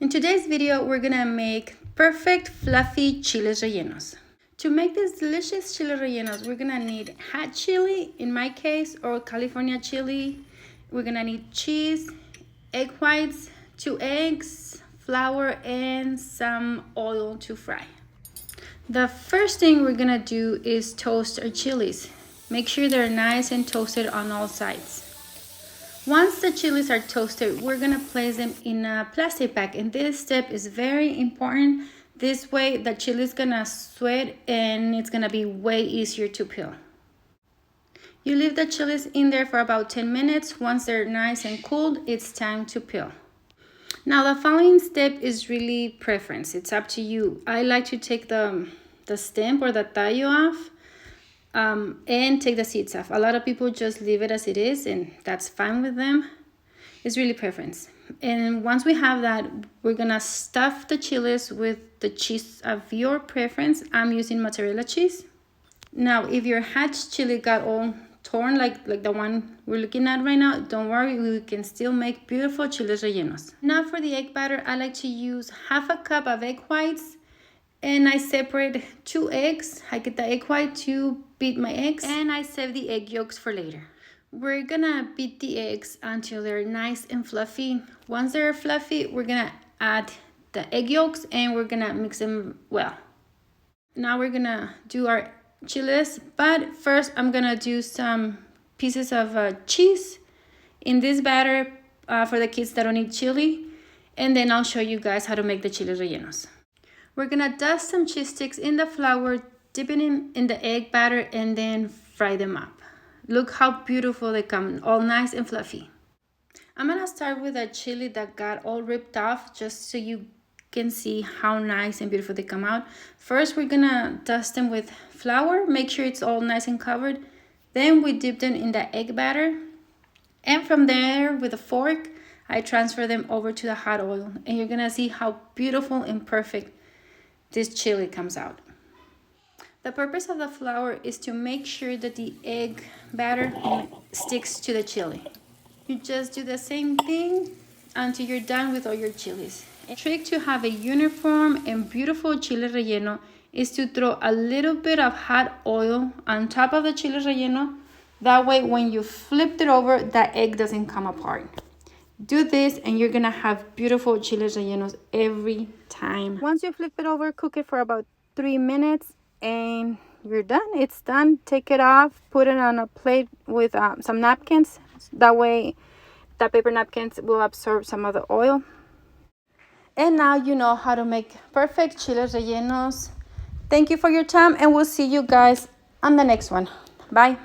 In today's video, we're gonna make perfect fluffy chiles rellenos. To make these delicious chile rellenos, we're gonna need hot chili, in my case, or California chili. We're gonna need cheese, egg whites, 2 eggs, flour, and some oil to fry. The first thing we're gonna do is toast our chilies. Make sure they're nice and toasted on all sides. Once the chilies are toasted, we're gonna place them in a plastic bag, and this step is very important. This way the chili is gonna sweat and it's gonna be way easier to peel. You leave the chilies in there for about 10 minutes. Once they're nice and cooled, it's time to peel. Now the following step is really preference. It's up to you. I like to take the stem or the tallo off and take the seeds off. A lot of people just leave it as it is, and that's fine with them. It's really preference. And once we have that, we're gonna stuff the chilies with the cheese of your preference. I'm using mozzarella cheese. Now, if your hot chili got all torn like the one we're looking at right now, don't worry, we can still make beautiful chiles rellenos. Now for the egg batter, I like to use half a cup of egg whites, and I separate 2 eggs. I get the egg white to beat my eggs, and I save the egg yolks for later. We're gonna beat the eggs until they're nice and fluffy. Once they're fluffy, we're gonna add the egg yolks and we're gonna mix them well. Now we're gonna do our chiles, but first I'm gonna do some pieces of cheese in this batter for the kids that don't eat chili, and then I'll show you guys how to make the chiles rellenos. We're gonna dust some cheese sticks in the flour, dip it in the egg batter, and then fry them up. Look how beautiful they come, all nice and fluffy. I'm gonna start with a chili that got all ripped off, just so you can see how nice and beautiful they come out. First, we're gonna dust them with flour, make sure it's all nice and covered. Then we dip them in the egg batter. And from there, with a fork, I transfer them over to the hot oil. And you're gonna see how beautiful and perfect this chili comes out. The purpose of the flour is to make sure that the egg batter sticks to the chili. You just do the same thing until you're done with all your chilies. A trick to have a uniform and beautiful chile relleno is to throw a little bit of hot oil on top of the chile relleno. That way, when you flip it over, the egg doesn't come apart. Do this and you're gonna have beautiful chile rellenos every time. Once you flip it over, cook it for about 3 minutes and you're done. It's done. Take it off, put it on a plate with some napkins. That way the paper napkins will absorb some of the oil. And now you know how to make perfect chile rellenos. Thank you for your time, and we'll see you guys on the next one. Bye.